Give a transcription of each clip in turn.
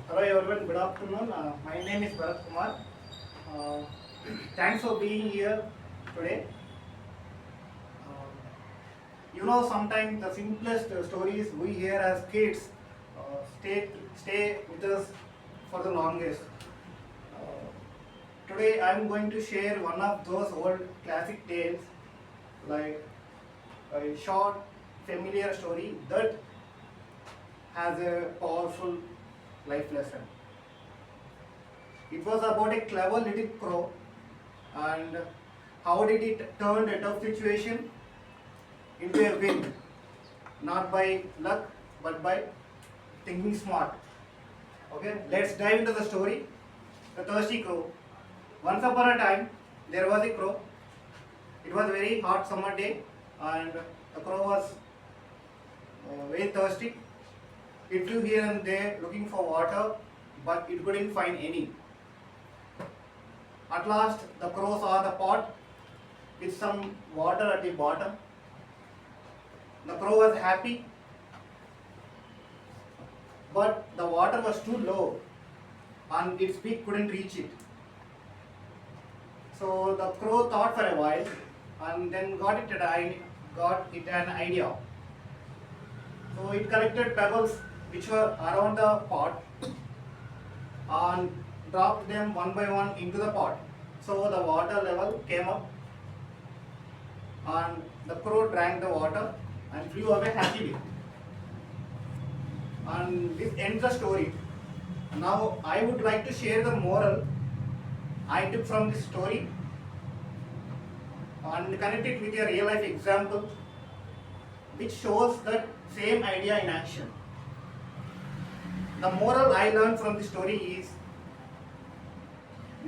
Hello everyone, good afternoon. My name is Bharat Kumar. Uh, Thanks for being here today. Uh, Sometimes the simplest stories we hear as kids stay with us for the longest. Uh, Today I am going to share one of those old classic tales, like a short, familiar story that has a powerful life lesson. It was about a clever little crow, and how did it turn a tough situation into a win, not by luck but by thinking smart. Okay, let's dive into the story. The thirsty crow. Once upon a time, there was a crow. It was a very hot summer day, and the crow was very thirsty. It flew here and there looking for water, but it couldn't find any. At last, the crow saw the pot with some water at the bottom. The crow was happy, but the water was too low and its beak couldn't reach it. So the crow thought for a while and then got it an idea. So it collected pebbles which were around the pot and dropped them one by one into the pot. So the water level came up and the crow drank the water and flew away happily. And this ends the story. Now I would like to share the moral I took from this story and connect it with a real life example which shows that same idea in action. The moral I learned from the story is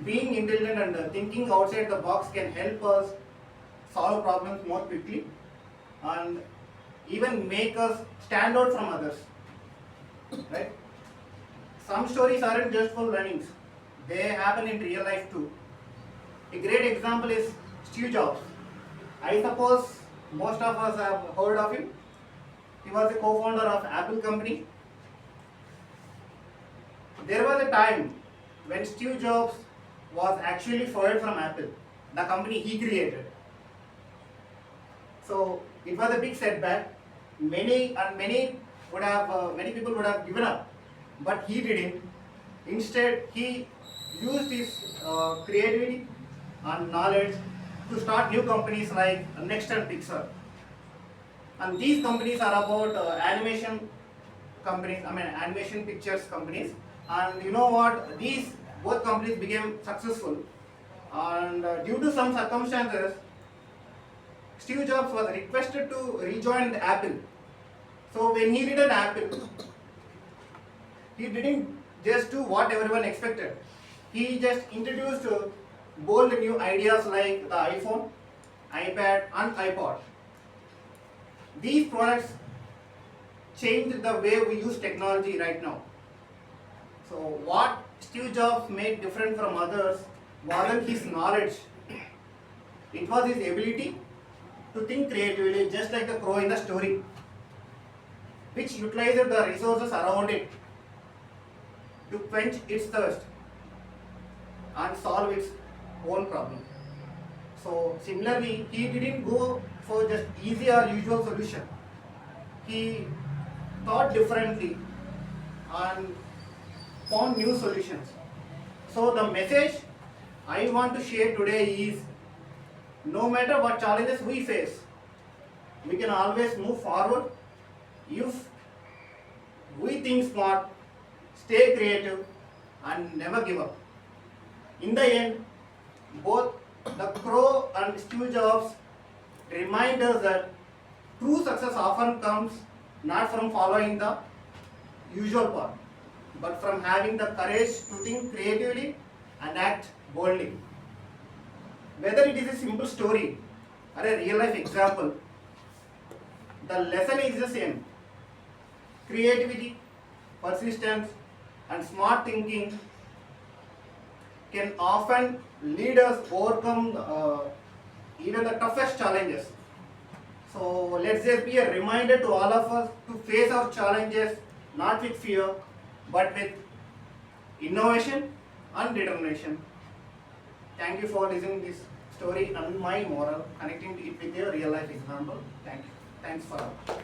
being intelligent and thinking outside the box can help us solve problems more quickly and even make us stand out from others. Right? Some stories aren't just for learnings, they happen in real life too. A great example is Steve Jobs. I suppose most of us have heard of him. He was a co-founder of Apple company. There was a time when Steve Jobs was actually fired from Apple, the company he created. So it was a big setback. Many people would have given up, but he didn't. Instead, he used his creativity and knowledge to start new companies like Next and Pixar. And these companies are about animation pictures companies. And you know what? These both companies became successful. And due to some circumstances, Steve Jobs was requested to rejoin the Apple. So when he did an Apple, he didn't just do what everyone expected. He just introduced bold new ideas like the iPhone, iPad and iPod. These products changed the way we use technology right now. So what Steve Jobs made different from others wasn't his knowledge. It was his ability to think creatively, just like the crow in the story, which utilized the resources around it to quench its thirst and solve its own problem. So similarly, he didn't go for just easy or usual solution. He thought differently and found new solutions. So the message I want to share today is, no matter what challenges we face, we can always move forward if we think smart, stay creative and never give up. In the end, both the crow and Steve Jobs remind us that true success often comes not from following the usual path, but from having the courage to think creatively and act boldly. Whether it is a simple story or a real life example, the lesson is the same. Creativity, persistence, and smart thinking can often lead us overcome even the toughest challenges. So let's just be a reminder to all of us to face our challenges not with fear but with innovation and determination. Thank you for listening this story and my moral, connecting it with your real life example. Thank you. Thanks for all.